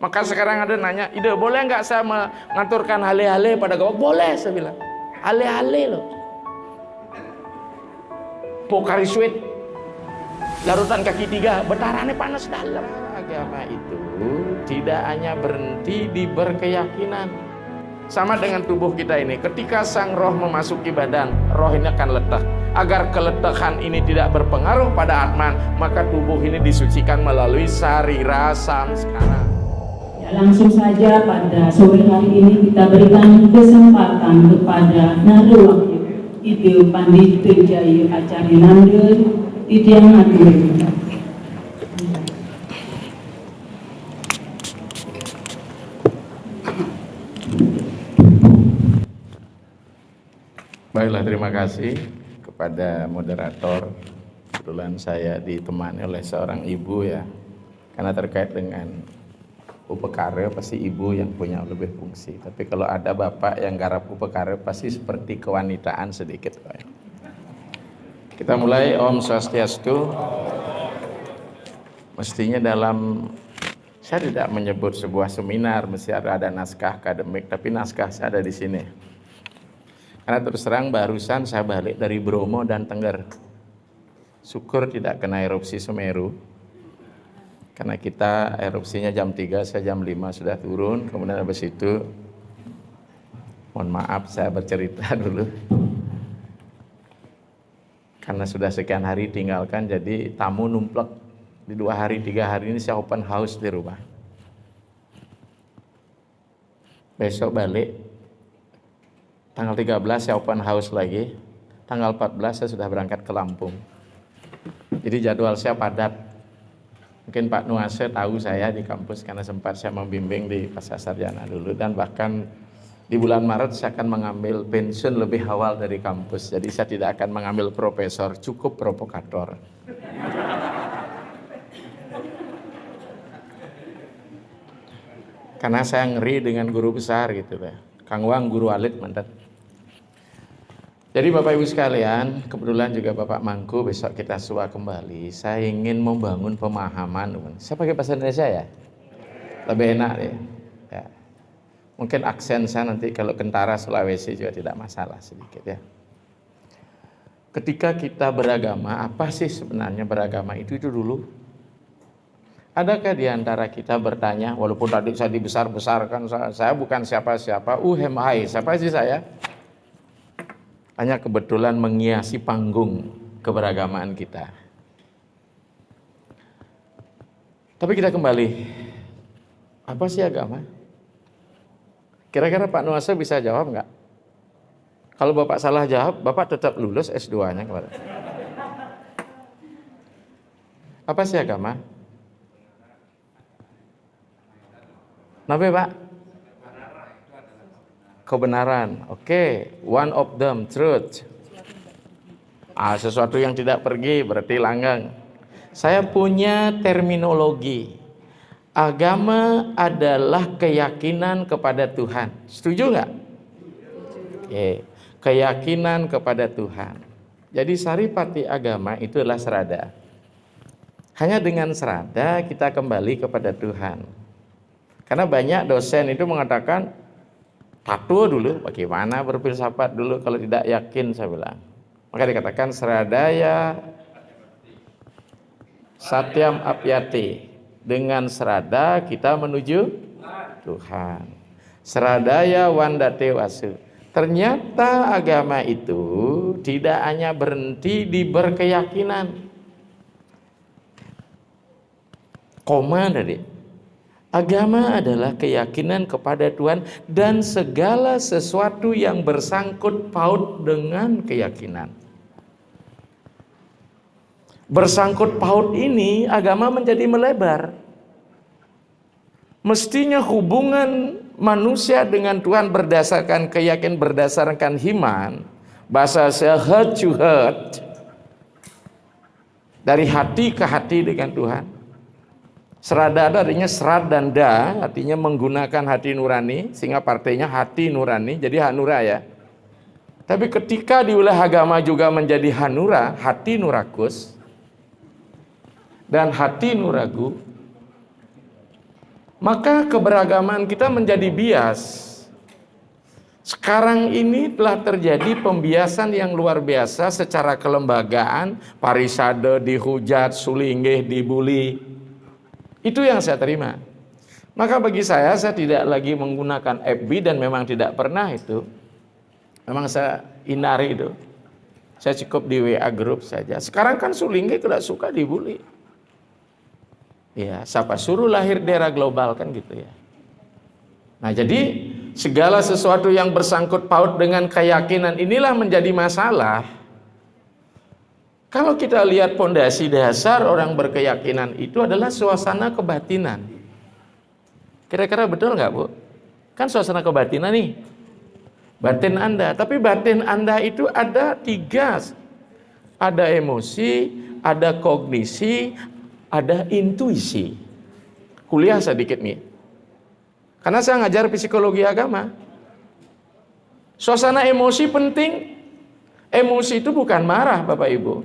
Maka sekarang ada nanya, ide boleh nggak saya mengaturkan hale-hale pada gawak? Boleh, saya bilang. Hale-hale loh. Pokari sweet, larutan kaki 3, bentarannya panas dalam. Agama itu tidak hanya berhenti di berkeyakinan. Sama dengan tubuh kita ini, ketika sang roh memasuki badan, roh ini akan letak. Agar keletakan ini tidak berpengaruh pada atman, maka tubuh ini disucikan melalui sarira samskara. Ya, langsung saja pada sore hari ini kita berikan kesempatan kepada Naru Itu Pandit Jaya Acarya Nanda Tidiang Atur. Baiklah, terima kasih kepada moderator. Kebetulan saya ditemani oleh seorang ibu ya, karena terkait dengan upekara pasti ibu yang punya lebih fungsi. Tapi kalau ada bapak yang garap upekara pasti seperti kewanitaan sedikit. Kita mulai. Om Swastiastu. Mestinya dalam, saya tidak menyebut sebuah seminar mesti ada naskah akademik, tapi naskah saya ada di sini. Karena terus terang barusan saya balik dari Bromo dan Tengger. Syukur tidak kena erupsi Semeru. Karena kita erupsinya jam 3, saya jam 5 sudah turun. Kemudian habis itu, mohon maaf saya bercerita dulu. Karena sudah sekian hari tinggalkan, jadi tamu numplek. Di 2 hari, 3 hari ini saya open house di rumah. Besok balik, tanggal 13 saya open house lagi. Tanggal 14 saya sudah berangkat ke Lampung. Jadi jadwal saya padat. Mungkin Pak Nuase tahu saya di kampus karena sempat saya membimbing di Pasar Sarjana dulu, dan bahkan di bulan Maret saya akan mengambil pensiun lebih awal dari kampus. Jadi saya tidak akan mengambil profesor, cukup provokator. Karena saya ngeri dengan guru besar gitu ya. Kang Wang guru alit mantan. Jadi Bapak Ibu sekalian, kebetulan juga Bapak Mangku besok kita sua kembali. Saya ingin membangun pemahaman. Saya pakai bahasa Indonesia ya? Lebih enak ya. Mungkin aksen saya nanti kalau Kentara Sulawesi juga tidak masalah sedikit ya. Ketika kita beragama, apa sih sebenarnya beragama itu dulu? Adakah di antara kita bertanya, walaupun tadi saya dibesar-besarkan, saya bukan siapa-siapa, hai, siapa sih saya? Hanya kebetulan menghiasi panggung keberagamaan kita. Tapi kita kembali, apa sih agama? Kira-kira Pak Nuasa bisa jawab nggak? Kalau Bapak salah jawab, Bapak tetap lulus S2-nya kemarin. Apa sih agama? Nabi Pak? Kebenaran. Oke, one of them, truth. Sesuatu yang tidak pergi berarti langgeng. Saya punya terminologi. Agama adalah keyakinan kepada Tuhan. Setuju nggak? Oke, keyakinan kepada Tuhan. Jadi saripati agama itu adalah serada. Hanya dengan serada kita kembali kepada Tuhan. Karena banyak dosen itu mengatakan, patuh dulu, bagaimana berfilsafat dulu kalau tidak yakin, saya bilang. Maka dikatakan seradaya satyam apyati. Dengan serada kita menuju Tuhan. Seradaya wandate wasu. Ternyata agama itu tidak hanya berhenti di berkeyakinan. Koma tadi. Agama adalah keyakinan kepada Tuhan dan segala sesuatu yang bersangkut paut dengan keyakinan. Bersangkut paut ini agama menjadi melebar. Mestinya hubungan manusia dengan Tuhan berdasarkan keyakinan, berdasarkan iman. Bahasa saya heart to heart. Dari hati ke hati dengan Tuhan. Serada artinya serat dan da, artinya menggunakan hati nurani, sehingga partainya hati nurani, jadi hanura ya. Tapi ketika di wilayah agama juga menjadi hanura, hati nurakus, dan hati nuragu, maka keberagaman kita menjadi bias. Sekarang ini telah terjadi pembiasan yang luar biasa secara kelembagaan, parisade dihujat, sulinggih dibuli. Itu yang saya terima. Maka bagi saya tidak lagi menggunakan FB dan memang tidak pernah itu. Memang saya hindari itu. Saya cukup di WA group saja. Sekarang kan sulinggih tidak suka dibuli. Ya, siapa suruh lahir di era global kan gitu ya. Nah, jadi segala sesuatu yang bersangkut paut dengan keyakinan inilah menjadi masalah. Kalau kita lihat pondasi dasar orang berkeyakinan itu adalah suasana kebatinan. Kira-kira betul nggak, Bu? Kan suasana kebatinan nih. Batin Anda. Tapi batin Anda itu ada 3. Ada emosi, ada kognisi, ada intuisi. Kuliah sedikit nih. Karena saya ngajar psikologi agama. Suasana emosi penting. Emosi itu bukan marah, Bapak Ibu.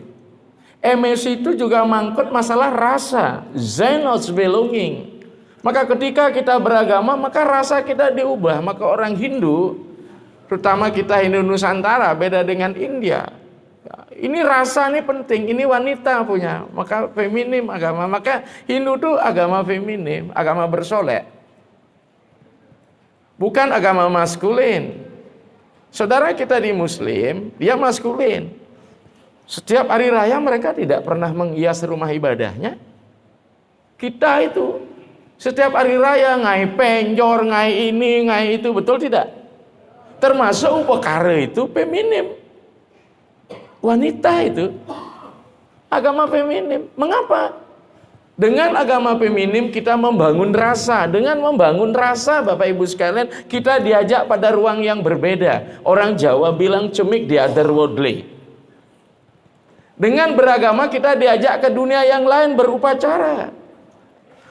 Emosi itu juga mangkut masalah rasa. Sense of belonging. Maka ketika kita beragama, maka rasa kita diubah. Maka orang Hindu, terutama kita Hindu Nusantara, beda dengan India. Ini rasa ini penting, ini wanita punya. Maka feminim agama. Maka Hindu itu agama feminim, agama bersolek. Bukan agama maskulin. Saudara kita di Muslim, dia maskulin. Setiap hari raya mereka tidak pernah menghias rumah ibadahnya. Kita itu setiap hari raya ngai penjor, ngai ini, ngai itu, betul tidak? Termasuk upekara itu feminim. Wanita itu agama feminim. Mengapa? Dengan agama feminim kita membangun rasa. Dengan membangun rasa, Bapak Ibu sekalian, kita diajak pada ruang yang berbeda. Orang Jawa bilang cemik the otherworldly. Dengan beragama kita diajak ke dunia yang lain berupacara.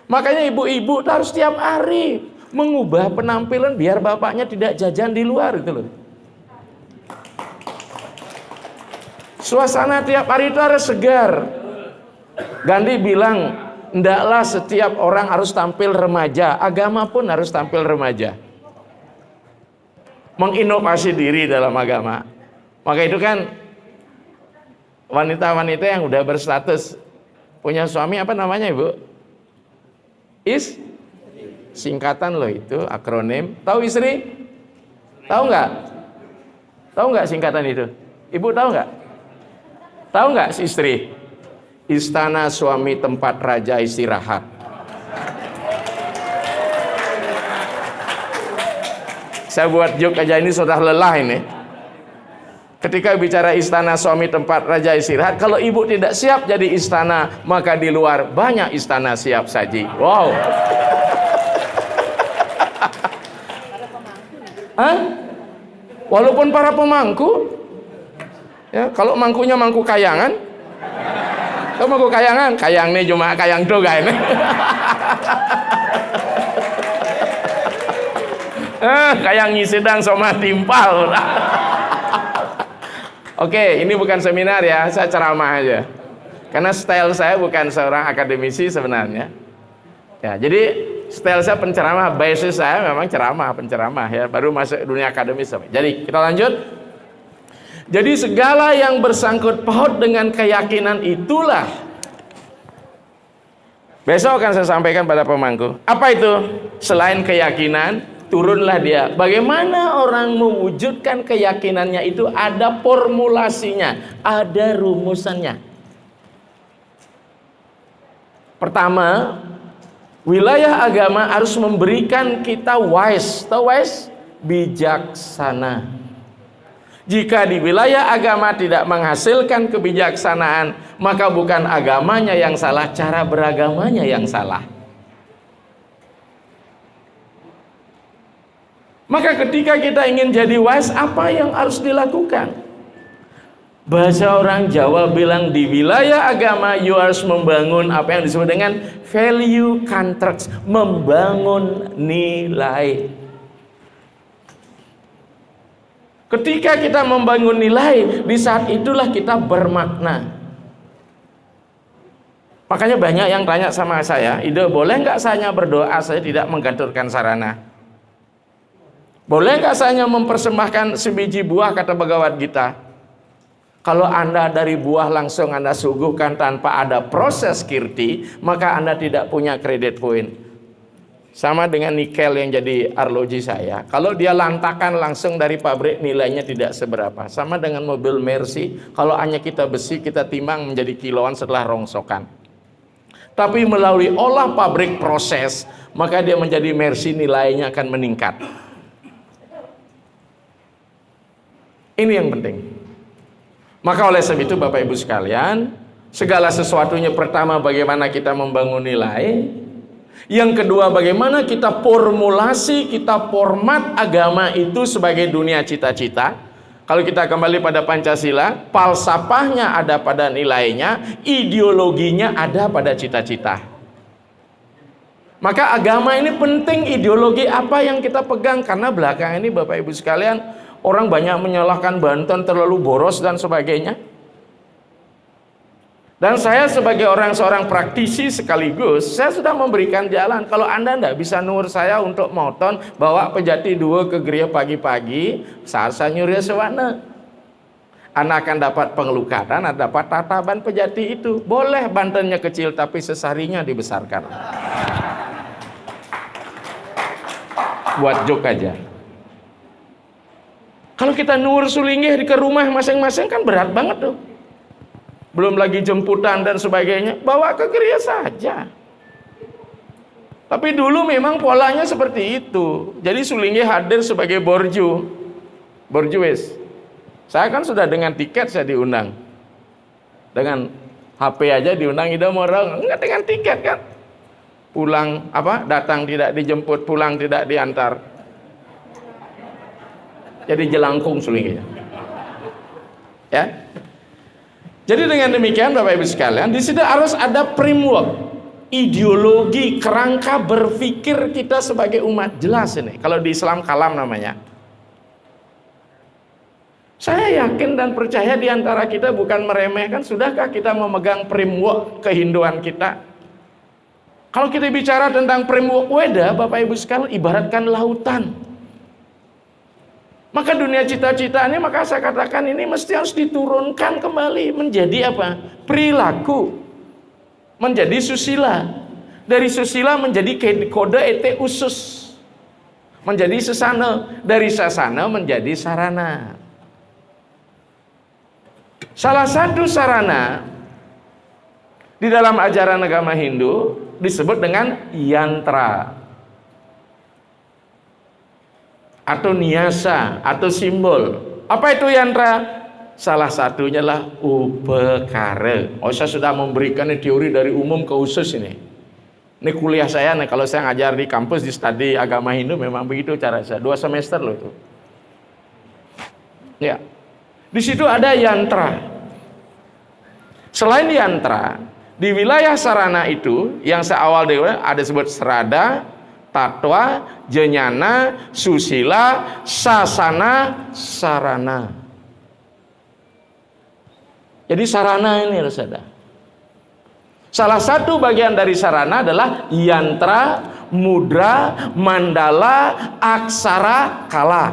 Makanya ibu-ibu harus setiap hari mengubah penampilan biar bapaknya tidak jajan di luar itu loh. Suasana tiap hari itu harus segar. Gandhi bilang, hendaklah setiap orang harus tampil remaja, agama pun harus tampil remaja. Menginovasi diri dalam agama. Maka itu kan wanita-wanita yang udah berstatus punya suami apa namanya, Ibu? Singkatan loh itu, akronim. Tahu istri? Tahu nggak? Tahu nggak singkatan itu? Ibu tahu nggak? Tahu nggak si istri? Istana suami tempat raja istirahat. Saya buat joke aja, ini sudah lelah ini. Ketika bicara istana suami tempat raja istirahat, kalau ibu tidak siap jadi istana, maka di luar banyak istana siap saji. Wow. Hah? Walaupun para pemangku, ya, kalau mangkunya mangku kayangan, kamu mau kayangan? Kayang nih cuma kayang tuh kan. Kayang ngisidang sama timpal. Oke, ini bukan seminar ya, saya ceramah aja. Karena style saya bukan seorang akademisi sebenarnya. Ya, jadi style saya penceramah, basis saya memang penceramah ya, baru masuk dunia akademis. Jadi kita lanjut. Jadi segala yang bersangkut paut dengan keyakinan itulah. Besok akan saya sampaikan pada pemangku. Apa itu? Selain keyakinan, turunlah dia. Bagaimana orang mewujudkan keyakinannya itu ada formulasinya, ada rumusannya. Pertama, wilayah agama harus memberikan kita wise. Tahu wise? Bijaksana. Jika di wilayah agama tidak menghasilkan kebijaksanaan, maka bukan agamanya yang salah, cara beragamanya yang salah. Maka ketika kita ingin jadi wise, apa yang harus dilakukan? Bahasa orang Jawa bilang di wilayah agama you harus membangun apa yang disebut dengan value contracts, membangun nilai. Ketika kita membangun nilai, di saat itulah kita bermakna. Makanya banyak yang tanya sama saya, Ide, boleh nggak saya berdoa saya tidak mengganturkan sarana? Boleh nggak saya mempersembahkan sebiji buah, kata Bhagavad Gita? Kalau Anda dari buah langsung Anda suguhkan tanpa ada proses kirti, maka Anda tidak punya kredit poin. Sama dengan nikel yang jadi arloji saya. Kalau dia lantakan langsung dari pabrik, nilainya tidak seberapa. Sama dengan mobil Mercy, kalau hanya kita besi, kita timbang menjadi kiloan setelah rongsokan. Tapi melalui olah pabrik proses, maka dia menjadi Mercy, nilainya akan meningkat. Ini yang penting. Maka oleh sebab itu Bapak Ibu sekalian, segala sesuatunya pertama bagaimana kita membangun nilai. Yang kedua, bagaimana kita formulasi, kita format agama itu sebagai dunia cita-cita. Kalau kita kembali pada Pancasila, falsafahnya ada pada nilainya, ideologinya ada pada cita-cita. Maka agama ini penting, ideologi apa yang kita pegang. Karena belakangan ini Bapak Ibu sekalian, orang banyak menyalahkan Banten terlalu boros dan sebagainya. Dan saya sebagai seorang praktisi sekaligus, saya sudah memberikan jalan. Kalau Anda tidak bisa nur saya untuk moton, bawa Pejati 2 ke gereja pagi-pagi, saat saya nyuria sewana. Anda akan dapat pengelukaran, Anda dapat tataban Pejati itu. Boleh Bantennya kecil, tapi sesarinya dibesarkan. Buat jok aja. Kalau kita nur sulinggih ke rumah masing-masing kan berat banget tuh. Belum lagi jemputan dan sebagainya, bawa ke gereja saja. Tapi dulu memang polanya seperti itu. Jadi Sulinggi hadir sebagai borjuis. Saya kan sudah dengan tiket saya diundang. Dengan HP aja diundang, Ida Morong, enggak dengan tiket kan. Pulang datang tidak dijemput, pulang tidak diantar. Jadi jelangkung Sulinggi. Ya. Jadi dengan demikian Bapak Ibu sekalian, di situ harus ada framework, ideologi, kerangka berpikir kita sebagai umat. Jelas ini. Kalau di Islam kalam namanya. Saya yakin dan percaya di antara kita bukan meremehkan. Sudahkah kita memegang framework kehinduan kita? Kalau kita bicara tentang framework Weda, Bapak Ibu sekalian, ibaratkan lautan. Maka dunia cita-cita ini, maka saya katakan ini mesti harus diturunkan kembali menjadi apa? Perilaku. Menjadi susila. Dari susila menjadi kode ete usus. Menjadi sesana. Dari sasana menjadi sarana. Salah satu sarana di dalam ajaran agama Hindu disebut dengan yantra. Atau niasa, atau simbol. Apa itu yantra? Salah satunya lah upekara. Oh, saya sudah memberikan teori dari umum ke khusus ini. Ini kuliah saya, kalau saya ngajar di kampus di studi agama Hindu memang begitu cara saya. 2 semester loh itu. Ya, di situ ada yantra. Selain yantra, di wilayah sarana itu yang seawal ada disebut serada, tatwa, jenyana, susila, sasana, sarana. Jadi sarana ini harus ada. Salah satu bagian dari sarana adalah yantra, mudra, mandala, aksara, kala.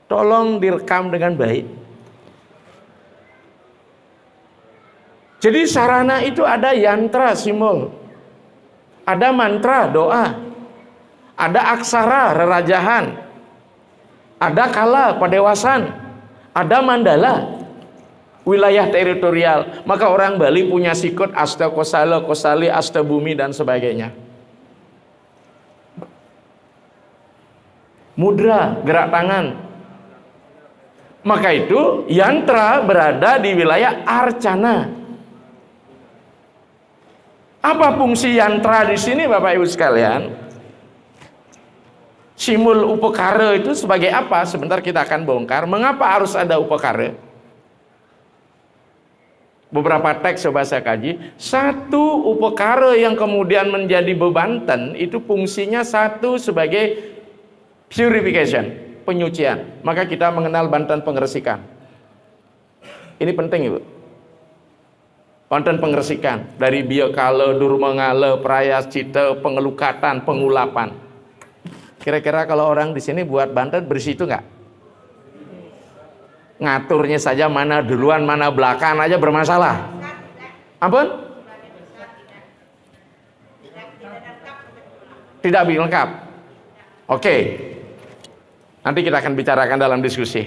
Tolong direkam dengan baik. Jadi sarana itu ada yantra, simbol. Ada mantra, doa. Ada aksara, rerajahan. Ada kala, padewasan. Ada mandala, wilayah teritorial. Maka orang Bali punya sikut asta kosala, kosali, asta bumi dan sebagainya. Mudra, gerak tangan. Maka itu yantra berada di wilayah arcana. Apa fungsi yantra di sini Bapak Ibu sekalian? Simbol upekara itu sebagai apa? Sebentar kita akan bongkar. Mengapa harus ada upekara? Beberapa teks coba saya kaji. Satu upekara yang kemudian menjadi bebanten itu fungsinya satu sebagai purification, penyucian. Maka kita mengenal Banten pengeresikan. Ini penting Ibu. Wonten pengresikan dari biokale, durmengale, prayas cita, pengelukatan, pengulapan. Kira-kira kalau orang di sini buat Banten bersih itu nggak? Ngaturnya saja mana duluan, mana belakang aja bermasalah. Ampun? Tidak lengkap. Oke. Nanti kita akan bicarakan dalam diskusi.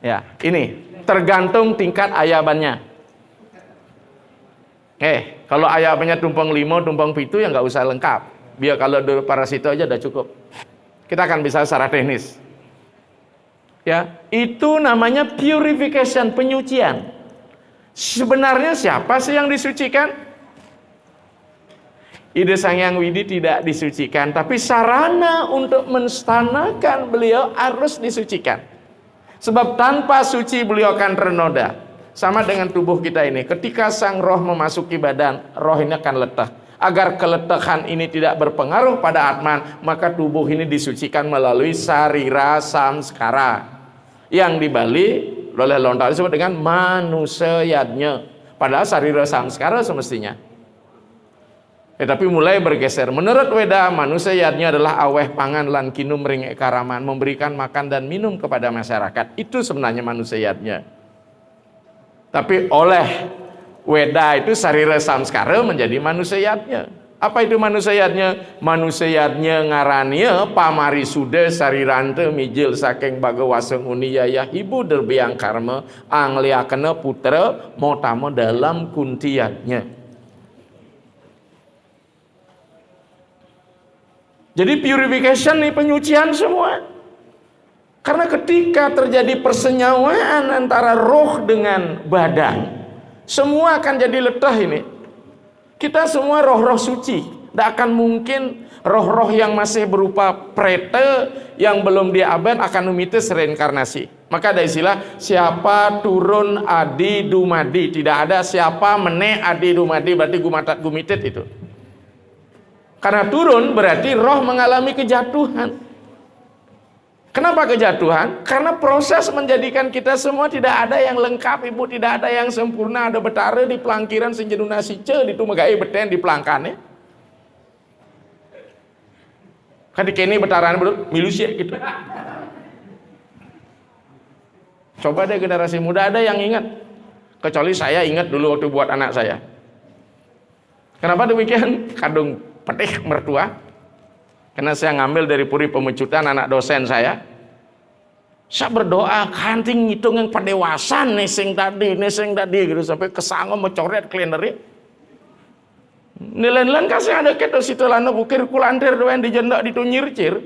Ya, ini tergantung tingkat ayabannya. Kalau ayabannya tumpeng 5, tumpeng 7 ya nggak usah lengkap. Biar kalau para situ aja udah cukup. Kita akan bisa secara teknis. Ya, itu namanya purification, penyucian. Sebenarnya siapa sih yang disucikan? Ide Sang Hyang Widi tidak disucikan, tapi sarana untuk menstanakan beliau harus disucikan. Sebab tanpa suci beliau akan ternoda. Sama dengan tubuh kita ini. Ketika sang roh memasuki badan, roh ini akan letah. Agar keletahan ini tidak berpengaruh pada Atman, maka tubuh ini disucikan melalui sarira samskara. Yang di Bali oleh Lontar disebut dengan manusayadnya. Padahal sarira samskara semestinya. Tapi mulai bergeser. Menurut Weda, manusayadnya adalah aweh pangan lan kinum ring karaman, memberikan makan dan minum kepada masyarakat. Itu sebenarnya manusayadnya. Tapi oleh Weda itu sarira samskara menjadi manusayadnya. Apa itu manusayadnya? Manusayadnya ngarania pamarisuda sarirante mijil saking bagawaseng uniyaya ibu derbiang karma angliakana putra motama dalam kuntiyatnya. Jadi purification nih, penyucian semua. Karena ketika terjadi persenyawaan antara roh dengan badan, semua akan jadi letah ini. Kita semua roh-roh suci. Tidak akan mungkin roh-roh yang masih berupa prete yang belum diabad akan memitis reinkarnasi. Maka ada istilah siapa turun adi dumadi. Tidak ada siapa mene adi dumadi, berarti gumatat gumitit itu. Karena turun berarti roh mengalami kejatuhan. Kenapa kejatuhan? Karena proses menjadikan kita semua tidak ada yang lengkap, Ibu, tidak ada yang sempurna. Ada betara di pelangkiran senjeduna sice di tumegai beten di pelangkannya. Kan dikini betaran belum milusia gitu. Coba deh generasi muda ada yang ingat. Kecuali saya ingat dulu waktu buat anak saya. Kenapa demikian? Kadung pedih mertua. Karena saya ngambil dari puri pemecutan anak dosen saya. Saya berdoa kanting ngitung yang padewasan neseng tadi gitu sampai kesangom mencoret kleneri. Nilai-nilai kasih ada kita situ lana bukir kulantir doang di jendak ditunyircir.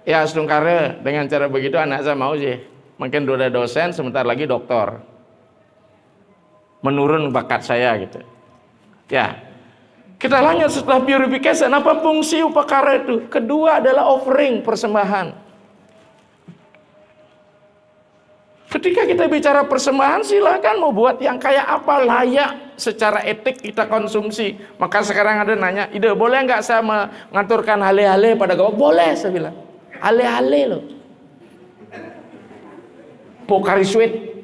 Ya sedungkara dengan cara begitu anak saya mau sih. Mungkin udah dosen sebentar lagi doktor. Menurun bakat saya gitu. Ya. Kita lanjut setelah purification. Apa fungsi upakara itu? Kedua adalah offering, persembahan. Ketika kita bicara persembahan, silakan mau buat yang kayak apa layak secara etik kita konsumsi. Maka sekarang ada nanya, ide boleh nggak saya mengaturkan hale-hale pada gawak? Boleh, saya bilang. Hale-hale loh. Pokari sweet,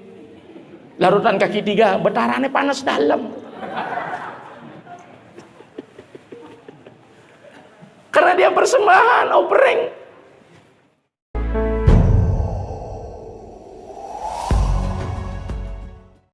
larutan kaki 3, betarannya panas dalam. Karena dia persembahan, offering.